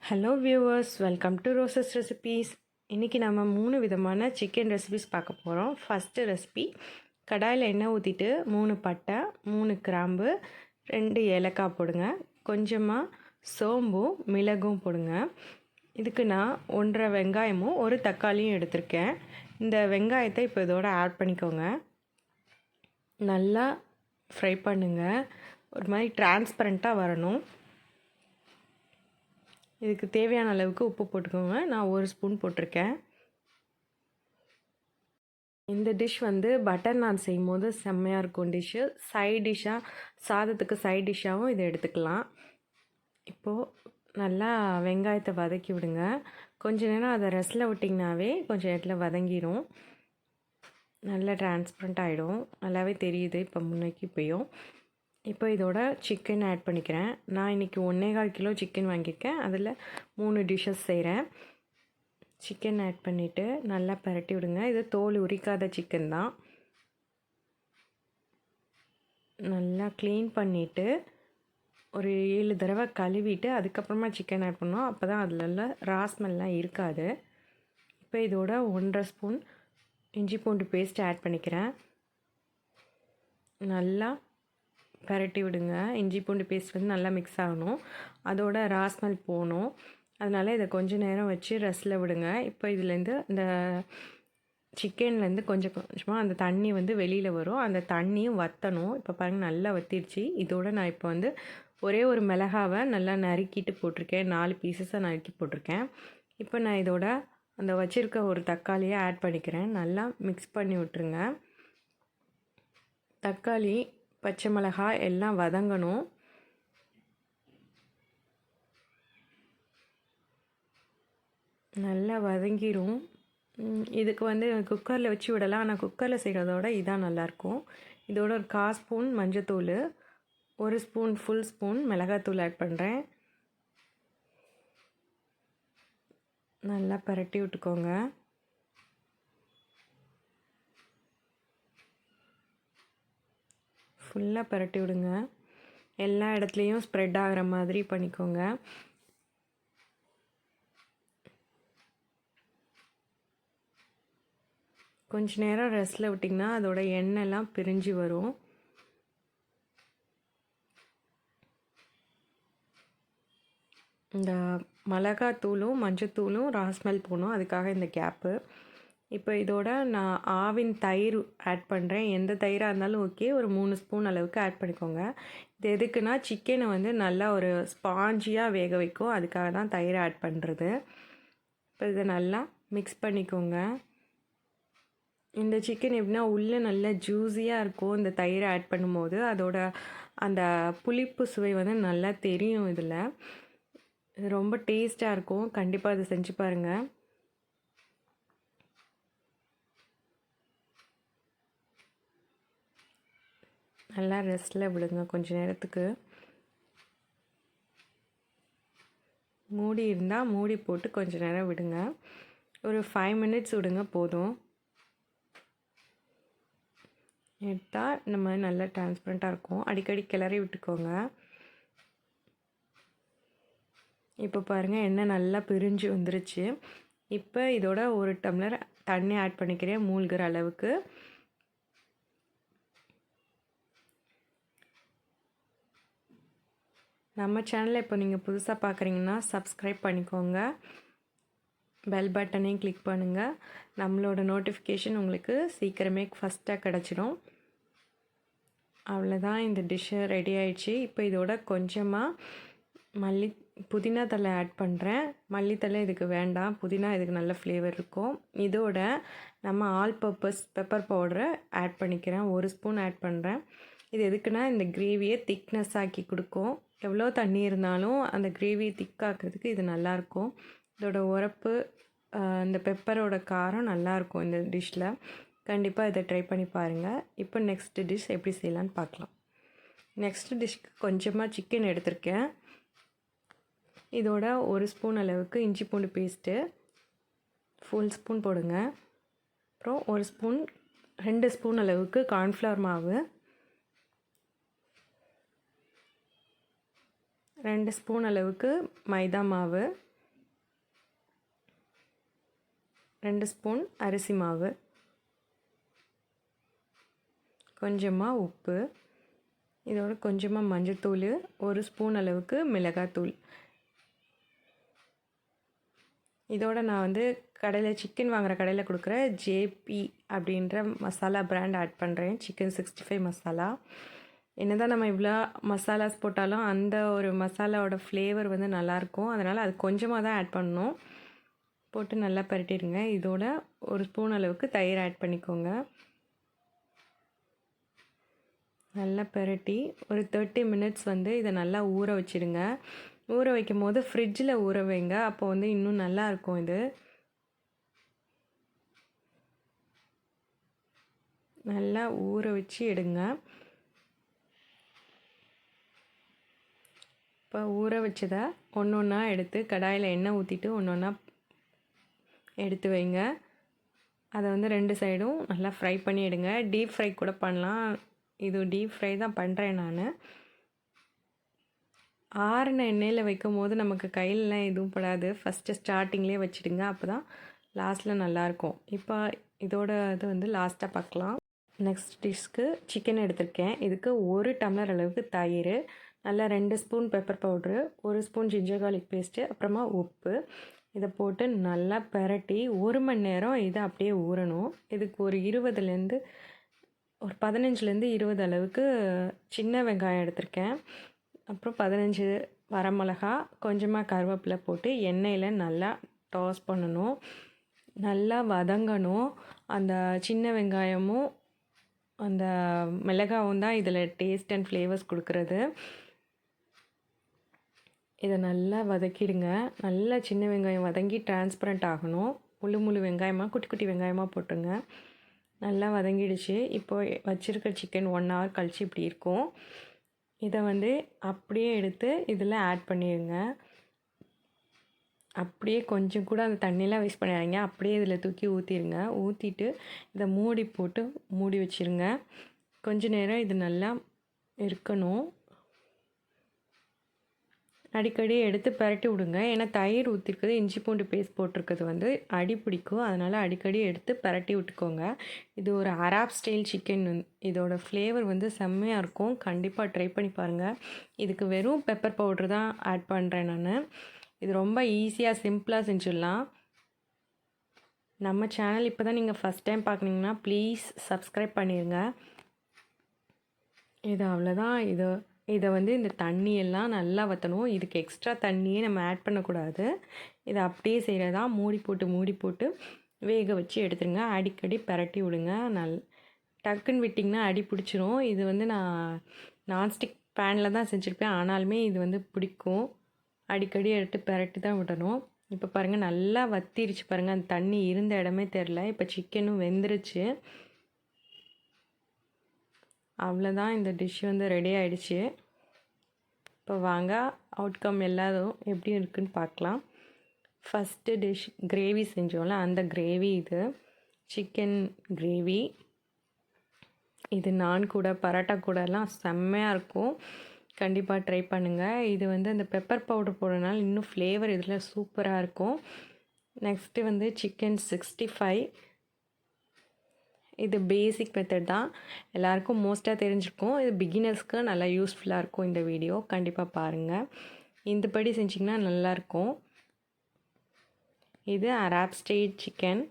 Hello viewers, welcome to roses recipes. இன்றைக்கி நம்ம 3 விதமான சிக்கன் ரெசிபீஸ் பார்க்க போகிறோம். ஃபஸ்ட்டு ரெசிபி, கடாயில் எண்ணெய் ஊற்றிட்டு 3 பட்டை, 3 கிராம்பு, 2 ஏலக்காய் போடுங்க. கொஞ்சமாக சோம்பும் மிளகும் போடுங்க. இதுக்கு நான் 1.5 வெங்காயமும் 1 தக்காளியும் எடுத்திருக்கேன். இந்த வெங்காயத்தை இப்போ இதோட ஆட் பண்ணிக்கோங்க. நல்லா ஃப்ரை பண்ணுங்கள். ஒரு மாதிரி டிரான்ஸ்பரண்ட்டாக வரணும். இதுக்கு தேவையான அளவுக்கு உப்பு போட்டுக்கோங்க. நான் 1 ஸ்பூன் போட்டிருக்கேன். இந்த டிஷ் பட்டர் நான் செய்யும் போது செம்மையாக இருக்கும் டிஷ்ஷு. சைட் டிஷ்ஷாக, சாதத்துக்கு சைட் டிஷ்ஷாகவும் இதை எடுத்துக்கலாம். இப்போது நல்லா வெங்காயத்தை வதக்கி விடுங்க. கொஞ்ச நேரம் அதை ரெஸ்ட்டில் விட்டிங்கனாவே கொஞ்சம் நேரத்தில் வதங்கிடும். நல்லா டிரான்ஸ்பரண்ட் ஆகிடும். நல்லாவே தெரியுது இப்போ முன்னைக்கு இப்போயும். இப்போ இதோட சிக்கன் ஆட் பண்ணிக்கிறேன். நான் இன்றைக்கி 1.25 கிலோ சிக்கன் வாங்கியிருக்கேன். அதில் 3 டிஷ்ஷஸ் செய்கிறேன். சிக்கன் ஆட் பண்ணிவிட்டு நல்லா பரட்டி விடுங்க. இது தோல் உரிக்காத சிக்கன் தான். நல்லா க்ளீன் பண்ணிவிட்டு ஒரு 7 தடவை கழுவிட்டு அதுக்கப்புறமா சிக்கன் ஆட் பண்ணோம். அப்போ தான் அதில் ரா ஸ்மெல்லாம் இருக்காது. இப்போ இதோட 1.5 ஸ்பூன் இஞ்சி பூண்டு பேஸ்ட் ஆட் பண்ணிக்கிறேன். நல்லா பரட்டி விடுங்க. இஞ்சி பூண்டு பேஸ்ட் நல்லா மிக்ஸ் ஆகணும். அதோட ரா ஸ்மெல் போகணும். அதனால் இதை கொஞ்சம் நேரம் வச்சு ரெஸ்ட்டில் விடுங்க. இப்போ இதுலேருந்து இந்த சிக்கன்லேருந்து கொஞ்சம் கொஞ்சமாக அந்த தண்ணி வெளியில் வரும். அந்த தண்ணியும் வற்றணும். இப்போ பாருங்கள், நல்லா வற்றிடுச்சு. இதோட நான் இப்போ ஒரே ஒரு மிளகாவை நல்லா நறுக்கிட்டு போட்டிருக்கேன். 4 பீசஸாக நறுக்கி போட்டிருக்கேன். இப்போ நான் இதோட அந்த வச்சுருக்க ஒரு தக்காளியை ஆட் பண்ணிக்கிறேன். நல்லா மிக்ஸ் பண்ணி விட்டுருங்க. தக்காளி, பச்சை மிளகாய் எல்லாம் வதங்கணும். நல்லா வதங்கிடும். இதுக்கு குக்கரில் வச்சு விடலாம். ஆனால் குக்கரில் செய்கிறதோட இதான் நல்லாயிருக்கும். இதோட ஒரு 1/4 ஸ்பூன் மஞ்சத்தூள், 1 ஸ்பூன் ஃபுல் ஸ்பூன் மிளகாத்தூள் ஆட் பண்ணுறேன். நல்லா பரட்டி விட்டுக்கோங்க. ஃபுல்லாக பரட்டி விடுங்க. எல்லா இடத்துலையும் ஸ்ப்ரெட் ஆகிற மாதிரி பண்ணிக்கோங்க. கொஞ்ச நேரம் ரெஸ்ட்டில் விட்டிங்கன்னா அதோட எண்ணெய்லாம் பிரிஞ்சு வரும். இந்த மிளகாத்தூளும் மஞ்சத்தூளும் ரா ஸ்மெல் போகணும். அதுக்காக இந்த கேப்பு. இப்போ இதோட நான் ஆவின் தயிர் ஆட் பண்ணுறேன். எந்த தயிராக இருந்தாலும் ஓகே. ஒரு 3 ஸ்பூன் அளவுக்கு ஆட் பண்ணிக்கோங்க. இது எதுக்குன்னா சிக்கனை நல்லா ஒரு ஸ்பாஞ்சியாக வேக வைக்கும். அதுக்காக தான் தயிர் ஆட் பண்ணுறது. இப்போ இதை நல்லா மிக்ஸ் பண்ணிக்கோங்க. இந்த சிக்கன் எப்படின்னா உள்ளே நல்லா ஜூஸியாக இருக்கும். இந்த தயிரை ஆட் பண்ணும்போது அதோட அந்த புளிப்பு சுவை நல்லா தெரியும். இதில் இது ரொம்ப டேஸ்ட்டாக இருக்கும். கண்டிப்பாக அதை செஞ்சு பாருங்கள். நல்லா ரெஸ்ட்டில் விடுங்க கொஞ்சம் நேரத்துக்கு. மூடி இருந்தால் மூடி போட்டு கொஞ்சம் நேரம் விடுங்க. ஒரு 5 மினிட்ஸ் விடுங்க போதும். எடுத்தால் இந்த மாதிரி நல்லா டிரான்ஸ்பரண்ட்டாக இருக்கும். அடிக்கடி கிளறி விட்டுக்கோங்க. இப்போ பாருங்கள், எண்ணெய் நல்லா பிரிஞ்சு வந்துருச்சு. இப்போ இதோட 1 டம்ளர் தண்ணி ஆட் பண்ணிக்கிறேன் மூழ்கிற அளவுக்கு. நம்ம சேனலை இப்போ நீங்கள் புதுசாக பார்க்குறீங்கன்னா சப்ஸ்கிரைப் பண்ணிக்கோங்க. பெல் பட்டனையும் கிளிக் பண்ணுங்கள். நம்மளோட நோட்டிஃபிகேஷன் உங்களுக்கு சீக்கிரமே ஃபஸ்ட்டாக கிடச்சிடும். அவ்வளோதான், இந்த டிஷ்ஷு ரெடி ஆயிடுச்சு. இப்போ இதோட கொஞ்சமாக புதினா தழை ஆட் பண்ணுறேன். மல்லித்தழை இதுக்கு வேண்டாம். புதினா இதுக்கு நல்ல ஃப்ளேவர் இருக்கும். இதோட நம்ம ஆல் பர்பஸ் பெப்பர் பவுடரை ஆட் பண்ணிக்கிறேன். 1 ஸ்பூன் ஆட் பண்ணுறேன். இது எதுக்குன்னா இந்த கிரேவியை திக்னஸ் ஆக்கி கொடுக்கும். எவ்வளோ தண்ணி இருந்தாலும் அந்த கிரேவியை திக்காக்கிறதுக்கு இது நல்லாயிருக்கும். இதோட உரப்பு, இந்த பெப்பரோட காரம் நல்லாயிருக்கும் இந்த டிஷ்ஷில். கண்டிப்பாக இதை ட்ரை பண்ணி பாருங்கள். இப்போ நெக்ஸ்ட்டு டிஷ் எப்படி செய்யலான்னு பார்க்கலாம். நெக்ஸ்ட்டு டிஷ்க்கு கொஞ்சமாக சிக்கன் எடுத்திருக்கேன். இதோட 1 ஸ்பூன் அளவுக்கு இஞ்சி பூண்டு பேஸ்ட்டு, ஃபுல் ஸ்பூன் போடுங்க. அப்புறம் 2 ஸ்பூன் அளவுக்கு கார்ன்ஃப்ளவர் மாவு, 2 ஸ்பூன் அளவுக்கு மைதா மாவு, 2 ஸ்பூன் அரிசி மாவு, கொஞ்சமாக உப்பு, இதோட கொஞ்சமாக மஞ்சத்தூள், 1 ஸ்பூன் அளவுக்கு மிளகாத்தூள். இதோட நான் வந்து கடையில் சிக்கன் வாங்குகிற கடையில் கொடுக்குற ஜேபி அப்படின்ற மசாலா பிராண்ட் ஆட் பண்ணுறேன். சிக்கன் 65 மசாலா. என்ன தான் நம்ம இவ்வளோ மசாலாஸ் போட்டாலும் அந்த ஒரு மசாலாவோட ஃப்ளேவர் வந்து நல்லாயிருக்கும். அதனால் அது கொஞ்சமாக தான் ஆட் பண்ணணும். போட்டு நல்லா பரட்டிடுங்க. இதோட 1 ஸ்பூன் அளவுக்கு தயிர் ஆட் பண்ணிக்கோங்க. நல்லா பரட்டி ஒரு 30 மினிட்ஸ் வந்து இதை நல்லா ஊற வச்சுடுங்க. ஊற வைக்கும் போது ஃப்ரிட்ஜில் ஊற வைங்க. அப்போ வந்து இன்னும் நல்லாயிருக்கும். இது நல்லா ஊற வச்சு எடுங்க. இப்போ ஊற வச்சதை ஒன்று ஒன்றா எடுத்து கடாயில் எண்ணெய் ஊற்றிட்டு ஒன்று ஒன்றா எடுத்து வைங்க. அதை வந்து 2 சைடும் நல்லா ஃப்ரை பண்ணி எடுங்க. டீப் ஃப்ரை கூட பண்ணலாம். இது டீப் ஃப்ரை தான் பண்ணுறேன் நான். ஆறின எண்ணெயில் வைக்கும் போது நமக்கு கையிலலாம் எதுவும் படாது. ஃபஸ்ட்டு ஸ்டார்டிங்லேயே வச்சுடுங்க. அப்போ தான் லாஸ்ட்டில் நல்லாயிருக்கும். இப்போ இதோட இது வந்து லாஸ்ட்டாக பார்க்கலாம். நெக்ஸ்ட் டிஷ்க்கு சிக்கன் எடுத்திருக்கேன். இதுக்கு 1 டம்ளர் அளவுக்கு தயிர், நல்லா 2 spoon pepper powder, 1 spoon ginger garlic paste, அப்புறமா உப்பு, இதை போட்டு நல்லா பரட்டி 1 மணி நேரம் இதை அப்படியே ஊறணும். இதுக்கு ஒரு 15லேருந்து 20 அளவுக்கு சின்ன வெங்காயம் எடுத்திருக்கேன். அப்புறம் 15 வரமிளகா, கொஞ்சமாக கருவேப்பிலை போட்டு எண்ணெயில் நல்லா டாஸ் பண்ணணும். நல்லா வதங்கணும். அந்த சின்ன வெங்காயமும் அந்த மிளகாவும் தான் இதில் டேஸ்ட் அண்ட் ஃப்ளேவர்ஸ் கொடுக்குறது. இதை நல்லா வதக்கிடுங்க. நல்லா சின்ன வெங்காயம் வதங்கி டிரான்ஸ்பரண்ட் ஆகணும். முழு வெங்காயமாக குட்டி குட்டி வெங்காயமாக போட்டுருங்க. நல்லா வதங்கிடுச்சு. இப்போ வச்சுருக்க சிக்கன் 1 ஹவர் கழித்து இப்படி இருக்கும். இதை வந்து அப்படியே எடுத்து இதில் ஆட் பண்ணிடுங்க. அப்படியே கொஞ்சம் கூட அந்த தண்ணியெலாம் வேஸ்ட் பண்ணிடாதீங்க. அப்படியே இதில் தூக்கி ஊற்றிடுங்க. ஊற்றிட்டு இதை மூடி போட்டு மூடி வச்சுருங்க. கொஞ்ச நேரம் இது நல்லா இருக்கணும். அடிக்கடி எடுத்து பரட்டி விடுங்க. ஏன்னா தயிர் ஊற்றிருக்குது, இஞ்சி பூண்டு பேஸ்ட் போட்டிருக்கிறது வந்து அடி பிடிக்கும். அதனால் அடிக்கடி எடுத்து பரட்டி விட்டுக்கோங்க. இது ஒரு அராப் ஸ்டைல் சிக்கன். இதோட ஃப்ளேவர் வந்து செம்மையாக இருக்கும். கண்டிப்பாக ட்ரை பண்ணி பாருங்கள். இதுக்கு வெறும் பெப்பர் பவுட்ரு தான் ஆட் பண்ணுறேன் நான். இது ரொம்ப ஈஸியாக சிம்பிளாக செஞ்சிடலாம். நம்ம சேனல் இப்போ தான் நீங்கள் ஃபஸ்ட் டைம் பார்க்குறீங்கன்னா ப்ளீஸ் சப்ஸ்கிரைப் பண்ணிடுங்க. இது அவ்வளோதான். இதை வந்து இந்த தண்ணியெல்லாம் நல்லா வற்றணும். இதுக்கு எக்ஸ்ட்ரா தண்ணியே நம்ம ஆட் பண்ணக்கூடாது. இதை அப்படியே செய்கிறதா. மூடி போட்டு வேக வச்சு எடுத்துருங்க. அடிக்கடி பரட்டி விடுங்க. டக்குன்னு விட்டிங்கன்னா அடி பிடிச்சிரும். இது வந்து நான் நான்ஸ்டிக் பேனில் தான் செஞ்சுருப்பேன். ஆனாலுமே இது வந்து பிடிக்கும். அடிக்கடி எடுத்து பரட்டி தான் விடணும். இப்போ பாருங்கள் நல்லா வத்திருச்சு பாருங்கள். அந்த தண்ணி இருந்த இடமே தெரில. இப்போ சிக்கனும் வெந்துருச்சு. அவ்வளோதான். இந்த டிஷ் வந்து ரெடி ஆகிடுச்சு. இப்போ வாங்க அவுட்கம் எல்லாரும் எப்படி இருக்குன்னு பார்க்கலாம். ஃபஸ்ட்டு டிஷ் கிரேவி செஞ்சோம்ல, அந்த கிரேவி இது சிக்கன் கிரேவி. இது நான் கூட பரோட்டா கூடலாம் செம்மையாக இருக்கும். கண்டிப்பாக ட்ரை பண்ணுங்கள். இது வந்து அந்த பெப்பர் பவுடர் போடுறதுனால இன்னும் ஃப்ளேவர் இதில் சூப்பராக இருக்கும். நெக்ஸ்ட்டு வந்து சிக்கன் 65. இது பேசிக் மெத்தட் தான். எல்லாருக்கும் மோஸ்ட்டாக தெரிஞ்சிருக்கும். இது பிகினர்ஸ்க்கு நல்லா யூஸ்ஃபுல்லாக இருக்கும். இந்த வீடியோ கண்டிப்பாக பாருங்கள். இந்தபடி செஞ்சிங்கன்னா நல்லாயிருக்கும். இது அராப் ஸ்டைல் சிக்கன்.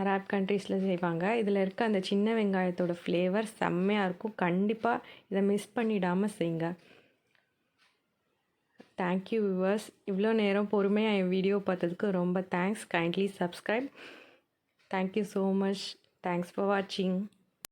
அராப் கண்ட்ரீஸில் செய்வாங்க. இதில் இருக்க அந்த சின்ன வெங்காயத்தோட ஃப்ளேவர் செம்மையாக இருக்கும். கண்டிப்பாக இதை மிஸ் பண்ணிடாமல் செய்யுங்க. Thank you viewers. இவ்வளோ நேரம் பொறுமையாக என் வீடியோ பார்த்ததுக்கு ரொம்ப thanks. Kindly subscribe. Thank you so much. Thanks for watching.